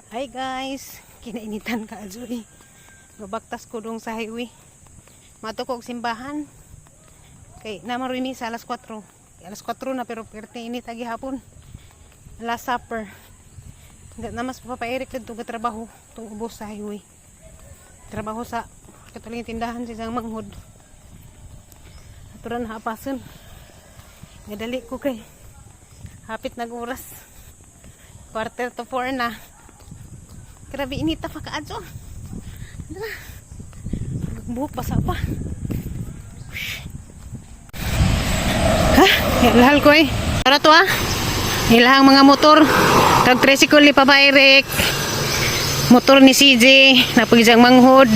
Hi guys, kinainitan ka ajoy. Gabaktas ko dong sa highway. Matukog simbahan. Kay naman rin sa alas 4. Alas 4 na pero perte init agi hapon. Last supper. Na mas papairik dito ka trabaho tong ubos sa highway. Trabaho sa katuling tindahan sa isang manghod. Aturan hapason. Ngadali ko kay hapit nag oras. 3:45 na. Grabe inita pa kaadso. Buhok basa pa. Ha? Ilahal ko eh. Para to ah. Ilahang mga motor. Tag tricycle ni Papa Eric. Motor ni CJ. Napagjang manghod.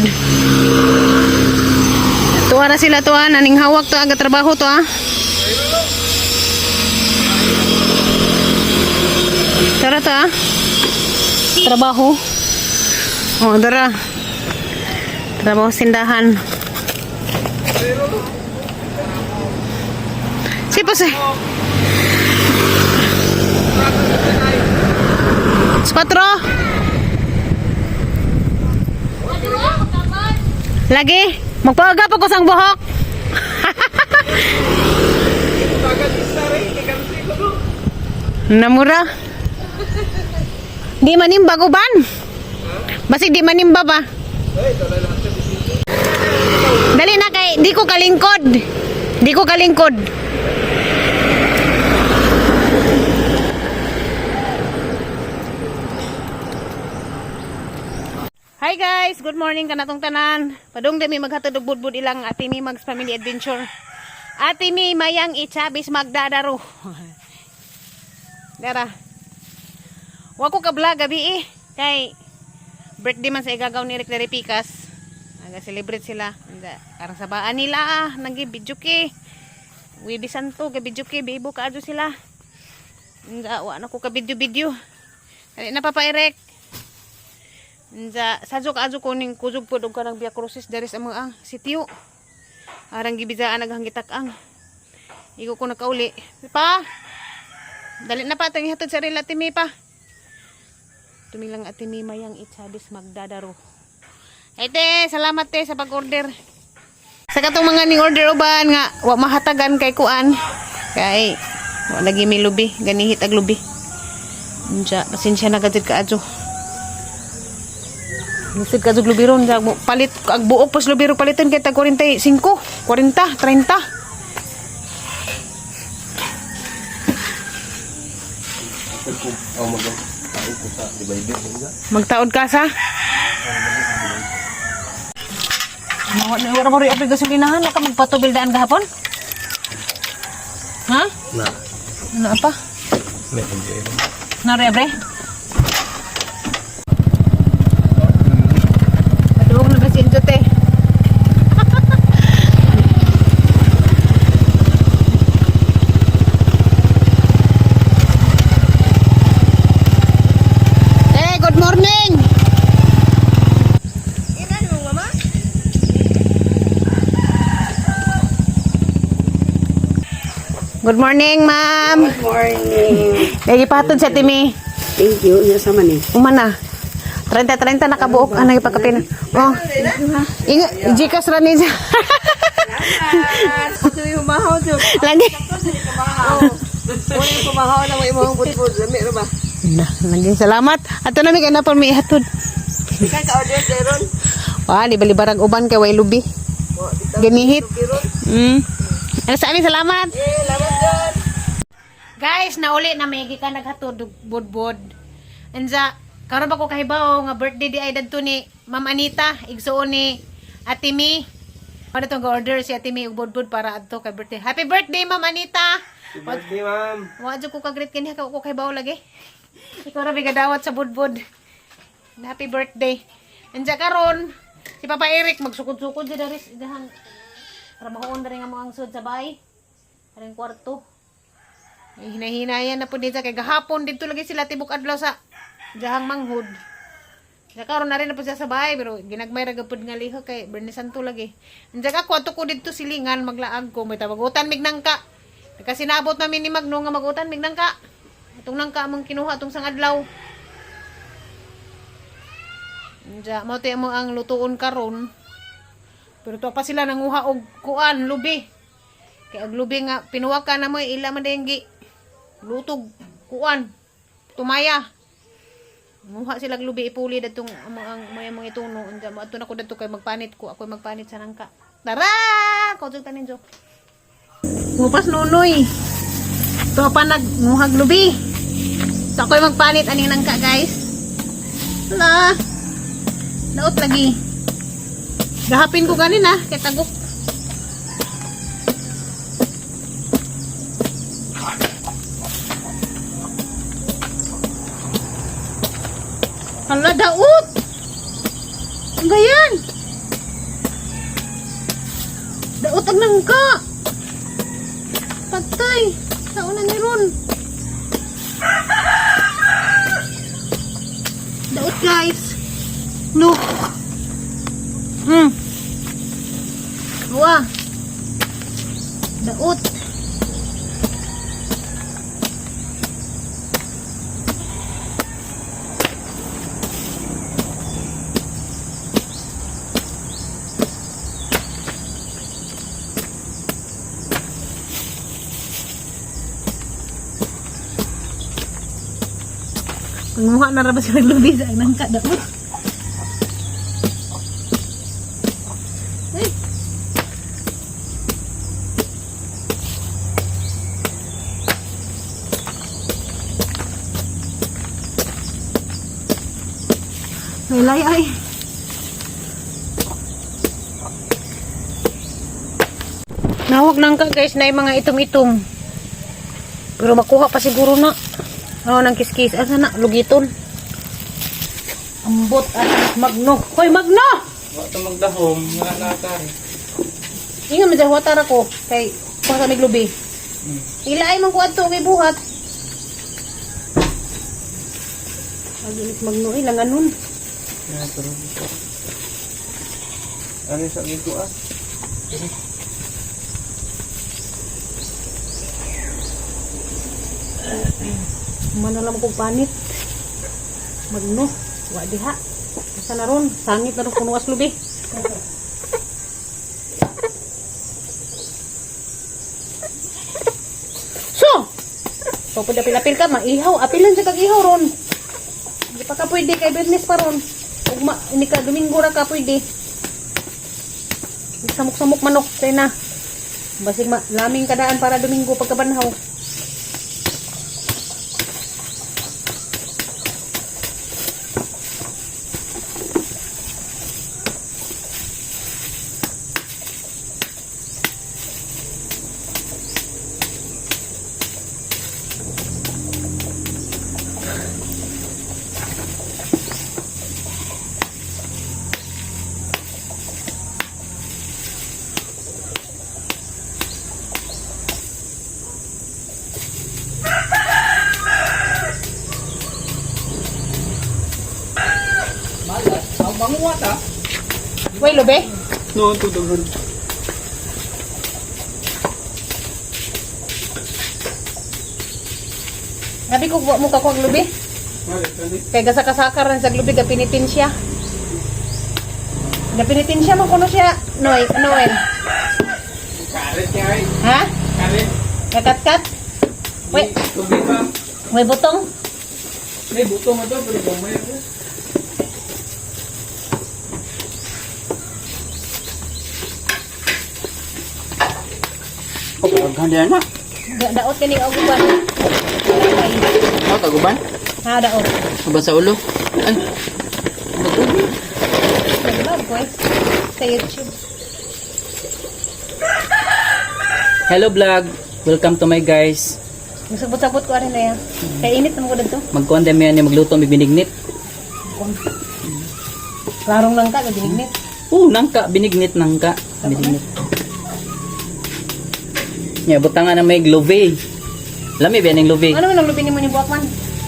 Tuwa na sila to ah. Naning hawak to aga trabaho to ah. Tara to ah. Trabaho. Oh, dara. Trabaho sindahan. Sipos eh. Spatro. Lagi. Magpaaga pa ko sang buhok. Namura. Di manimba guban. Basig di manimba ba? Dali na kay di ko kalingkod. Di ko kalingkod. Hi guys, good morning kanatong tanan. Padung dami maghatod og budbud ilang Ate Mi Mags Family Adventure. Ate Mi mayang ichabis magdadaro. Dara. Wa ko ka vlog gabi eh. Kay birthday man sa igagaw ni Rick Pikas. Naga-celebrate sila. Karang sabaan nila ah. Nag-video ki. Wibi santo. Ga-video ki. Bibo ka adyo sila. Wa na ko ka-video-video. Kali na Papa Eric. Sadyo ka adyo ko ning kuzog po og kanang Via Crucis dari sa mga sitio. Arang gibizaan naghangitak ang. Igo ko nakauli. Pa. Dali na pa tang ihatod sa relati mi pa. Tumilang Ate Mi mayang ichabis magdadaro. Ete, salamat te sa pag-order. Sa katong mga ning order uban nga wa mahatagan kay kuan. Kay wa lagi mi lubi, ganihit ag lubi. Unsa, pasensya na gid ka adyo. Nisid ka lubi ron sa palit ag buok pos lubi ron paliton kay tag 45, 40, 30. Magtaod ka sa? Wala mo rin apil gasolinahan. Naka magpatubildaan kahapon? Ha? Na. Ano apa? Nari abre? Patuwag na kasi ito te. Good morning, ma'am. Good morning. Lagi patod sa Timi. Thank you. Iya sama nih. Umana. 30 nakabuok anang ipakapin. Oh. Inga jikas ra ni. Ito yung mahaw to. Lagi. Uli ko mahaw na mo imong budbud. Lami ra ba? Lagi salamat. Ato na mi kay na pa mi hatod. Ikaw ka order deron. Wah, di bali barang uban kay way lubi. Ganihit. Ano sa amin, salamat. Salamat dyan. Guys, nauli na may ka naghatod budbud. Anza, karon ba ko kahibaw nga birthday di ay dadto ni Ma'am Anita, igsuon ni Ate Mi. Ano tong order si Ate Mi og budbud para adto kay birthday. Happy birthday Ma'am Anita. Happy birthday, ma'am. Wa jud ko ka greet kini ka ko kahibaw lagi. Ikaw ra bigadawat sa budbud. Happy birthday. Anza karon si Papa Eric magsukod-sukod di dari dahang trabahoon na rin ang mga sud sa bahay. Karing kwarto. Hinahinayan na po dito. Kaya gahapon dito lagi sila tibok adlaw sa dahang manghod. Karon na rin na po siya sa bahay. Pero ginagmay ragapod nga liho kay Bernie Santo lagi. Nandiyan ka kwarto ko dito silingan maglaag ko. May tawagutan mignang ka. Kasi naabot namin ni Magno nga magutan mignang ka. Itong nangka among kinuha itong sang adlaw. Diya, mo tayo mo ang lutuon karon. Pero to pa sila nanguha og kuan, lubi. Kaya ang lubi nga, pinuwaka na mo, ila man dahil gi. Lutog, kuan, tumaya. Nguha sila lubi, ipuli datong ang mga ituno. Diya, mo ato na ko dato kay magpanit ko. Ako magpanit sa nangka. Tara! Kausog tanin, Jo. Ngupas nunoy. Ito pa nagmuhag lubi. So ako'y magpanit aning nangka, guys. Hala. Daot lagi. Gahapin ko ganin ah, kay tagok. Hala, daot. Ang gayan. Daot ang nangka. Patay. Saan na ni Ron? Daot, guys. Look. Wah. Daot. Panguha na rabas yung lubi sa nangka daot. Ay. Laylay ay. Nawag nangka guys na yung mga itom-itom. Pero makuha pa siguro na. Oh, nang kiskis. Asa na? Lugiton. Ambot. Magno. Hoy, Magno! Wala magdahom. Wala nakakari. Inga, madyawatar ako. Kay, kung sa miglubi. Ilaay man ko ato, kay buhat. Agilit Magno, ilang anon. Ano sa ginto ah? Manalam kong panit. Magno. Wa diha. Asa na ron? Sangit na ron kunuas lubi. So! So, pwede apil-apil ka. Maihaw. Apilan siya kag-ihaw ron. Hindi pa ka pwede. Kay business pa ron. Ugma, hindi ka. Domingo ra ka pwede. Samok-samok manok. Tayo na. Basig laming kadaan para Domingo pagkabanhaw. Manguwat ah. Way, lubi? No, tutugon. Sabi ko, mo kakuha lubi. Kaya gasakasakar rin sa lubi, gapinitin siya. Gapinitin siya, makuno siya. Noel. Karet niya ay. Ha? Karet. Kakat-kat? Wait. Tubi pa. May butong? May butong ito, pero gamay ako. Oh, pagkandian na. Daot ka ni Oguban. Oh, taguban? Ha, daot. Taguban sa ulo. Ay. Matubi. Nag-vlog ko eh. Sa YouTube. Hello vlog, welcome to my guys. Magsabot-sabot ko rin na yan. Kaya init naman ko dito. Magkondem yan yung magluto may binignit. Klarong lang ka, gabinignit. Nangka, binignit nangka. Binignit. Yeah, butangan na may glove. Lami ba yung glove? Ano man ang lubi ni mo ni Buakman?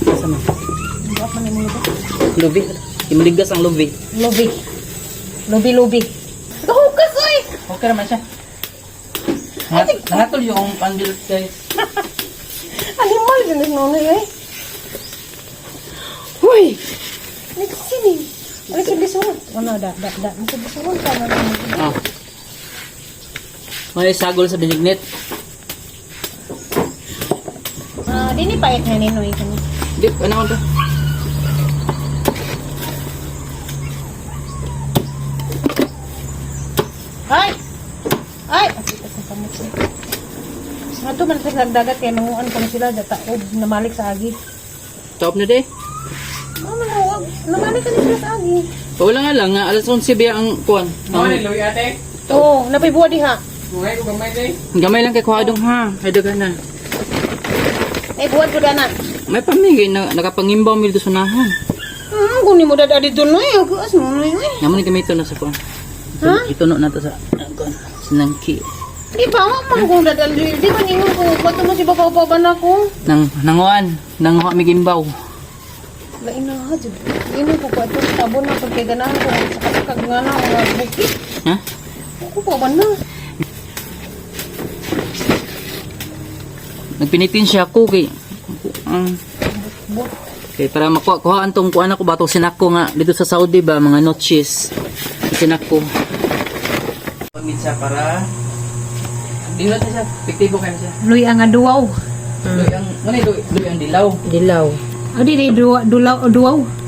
Asa man? Buakman ni mo lubi. Glove. Imuligas ang love. Lubi. Lubi. Kahukas ko eh! Okay naman siya. Nangatol yung pandil guys. Animal, ganun nono eh. Uy! Nagsini. Ano si bisuhon? Ano, da. Ano si bisuhon ka? Oh. May sagol sa binignit. Dini pait na ninoy ka ni. Di, ano ko to? Ay! Ay! Nga to man sa nagdagat kaya manguan ko na sila dataob namalik sa agi. Top na de. Manuwag. Namalik ka na sila sa agi. Wala nga lang, nga alas 11 biya ang kuwan. Luwi ate. Oo, napay buwa diha. Mungay ko gamay day. Gamay lang kay kuha dong ha. Ay dagan na. Ay buwan po na. May pamigay na nakapangimbaw mil dosunahan. Kunin mo dada dito no eh. As mo no eh. Naman ni gamito na sa kuwan. Ha? Ituno na to sa kuwan. Sinangki. Di ba mo man kung dada di ba ninyo ko bato mo si baba pa na ko. Nanguan mi gimbaw. Lain na ha jud. Ino ko pa to tabon na pag ganahan ko sa kagana ko bukit. Ha? Ko pa ba na? Nagpinitin siya ako kay okay, para makuha antong kuan ako bato sinako nga dito sa Saudi ba mga notches. Sinako. Pamit siya para dilat siya, piktibo kayo siya. Luy ang aduaw. Luy ang dilaw. Dilaw. Adi di duaw.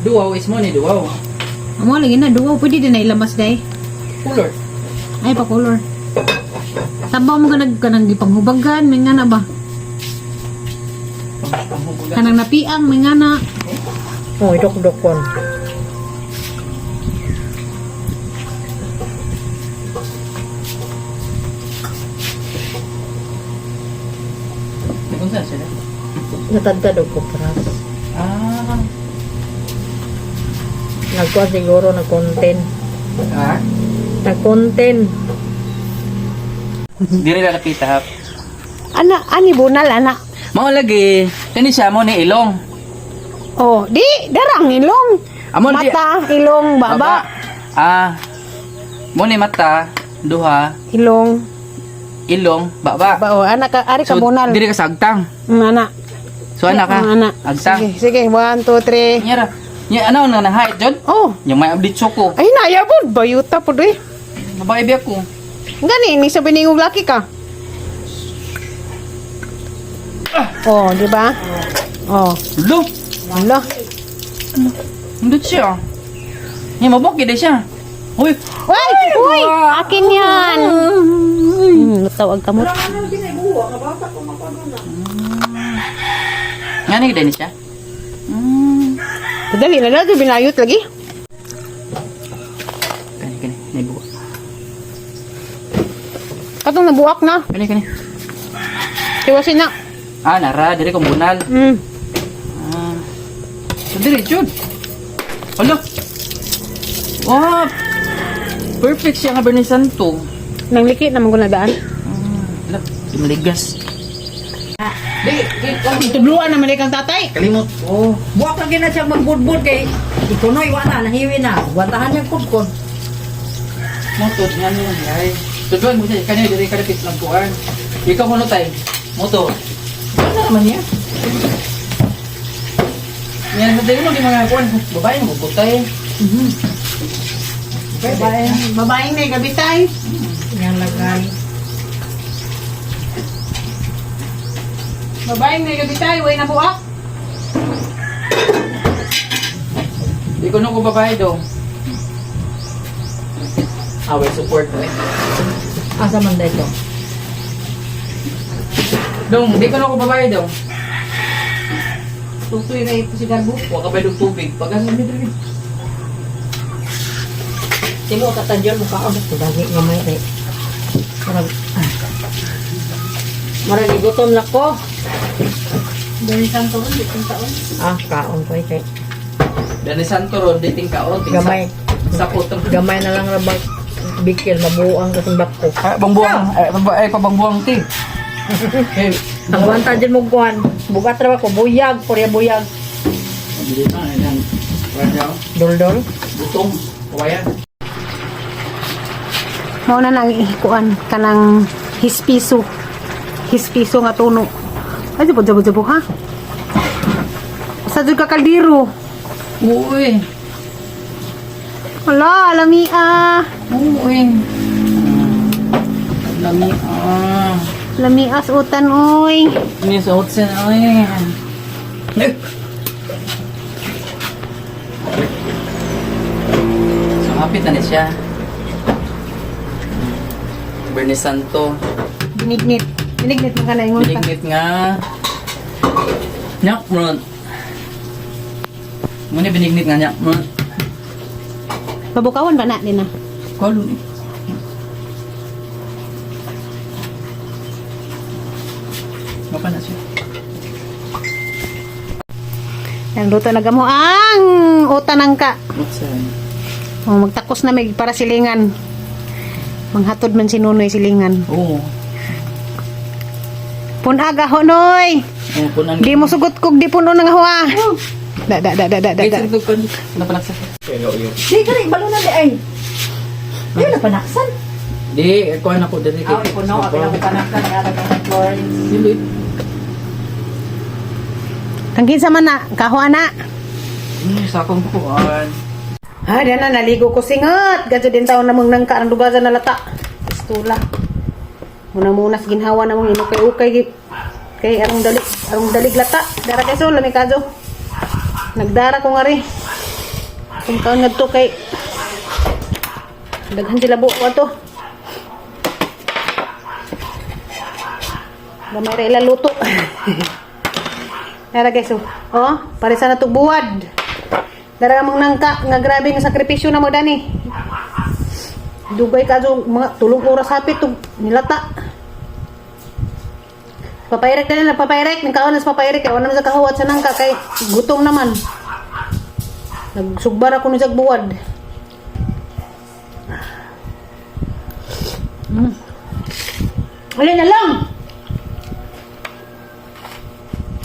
Duwaw is mo ni duwaw. Amo lagi na duaw pwede din na ilamas day. Color. Ay pa color. Sabaw mo kanang gipanghubagan may nga na ba? Kanang napiang may nga na. Oh, idok-dokon. Kung saan sila? Natadtad og kupras. Ah. Nagkuha siguro na content. Ah? Nag-content. Diri na napita hap. Ani bunal ana. Mao lagi, kani siya mo ni ilong. Oh, di darang ilong. Amo di Mata, ilong, baba, Ah. Mo ni mata, duha, ilong. ilong, baba. Ba oh, anak ka ari ka So, bunal. diri ka sa agtang. Ana. So ana ka. Ana. Agtang. Sige, 1 2 3. Nyara. Nya ano na height jud? Oh, Yung may update ko. ay naya pod bayuta pod eh. Babae biya ko. Gani ni sa biningog laki ka. Oh, di ba? Oh, Lo, ala. ndot siya. Nya mabok gid siya. Uy, Uy, akin yan. Tawag ka mo. nga ni gid siya. Dali na lang, binayot lagi. Kani, nabuwa. Katong nabuak na. Kani. Tiwasin na. Ah, nara diri ko bunal. Ah. So diri jud. Hala. Wow. Perfect siya nga Bernie Santo. Nang liki naman ko na daan. Hala, maligas. Tudluan naman ikang tatay. Kalimot. Oh. Buwak lagi na siya magbudbud kay ikunoy wala nahiwi na. Watahan niya kudkod. Motor nga niyo ay. Tudon mo siya kanya diri ka dapit lang kuan. Ikaw mo tay. Motor. Ano naman niya? Yan, madali mo di mga kuan. Babae mo butay. Babaeng may gabitay. Yan lagay. Babaeng may gabitay, way nabuak. Di ko ko babae do. Away support eh. Asa man dito? Dong, di ko ko babae do. Tutoy na ito si Garbo. Wa ka ba dong tubig? Pagkasin mi diri. Timo tatadyan mo ka abot ko dali gamay kay. Marag igutom na ko. Dari santo ron, ditong taon. Ah, kaon ko kay. Dani Santo ron dating kaon Gamay. Sa putong. Gamay na lang rabag bikil mabuang ko timbak ko. Bangbuang, ay pabangbuang ti. Eh, Ang wanta dyan mo kuhan. Bugat ra ko buyag, purya buyag. dili na yan. Wala Dol-dol. butong, kawayan. Mao na nang ikuan kanang hispiso. Hispiso nga tuno. Ay, jabo ha. Sa jud ka kaldero. Uy. Hala, lamia. Uy. Lami. Lamia sa utan, oy. Ini suot siya. Uy. So, hapit na niya siya. Bernie Santo. Binignit. Binignit mo ka na yung utan. Binignit nga. Nyak, bro. Muna binignit nga, nyak, bro. Pabukawan ba na din na? Kalo ni. Mapa na siya. Yang luto na gamo ang utan ng ka. What's that? Oh, magtakos na may para silingan. Manghatod man si Nunoy silingan. Oo. Punaga honoy. Oo, punang. Di mo sugot kog di puno nang hawa. Da. Wait, sir, ko. Napanaksa. Di ka rin, balo na di ay. Ayun na panaksan. Di, kuha na ko dali. Aw, ipuno, ako na panaksan. Kaya ng Florence. Dili. Kang kinsa man na, kahuan na. Sa akong kuhaan. Ah, diyan na, naligo ko singot. Gadyo din taon namang nangka ang dugasan na lata. Pistula. Muna sa ginhawa namang inukay-ukay. Kay arong dalig lata. Dara kay so, lami kaso. Nagdara ko nga rin. Kung taon nga to kay daghan sila buo to. Gamay rin ilaluto. Dara kay so. Oh, parisa na to buwad. Dara mong nangka, nga grabe nga sakripisyo na mo dani. Dugay ka so, mga 3 oras hapit to nilata. Papayrek na papayrek, nagkaon na sa papayrek, kaya wala naman sa kahawat sa nangka, kay gutom naman. Nagsugbar ako ni Sagbuwad. Alin na lang!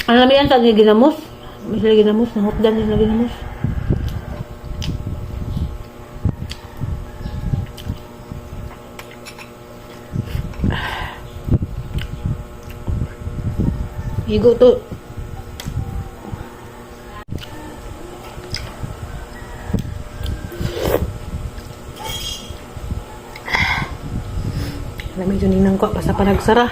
Ano naman yan, tag ginamos? May sila ginamos, nahopdan sila ginamos. Igo to. Alam mo yun, ninang ko, basta pa nagsara.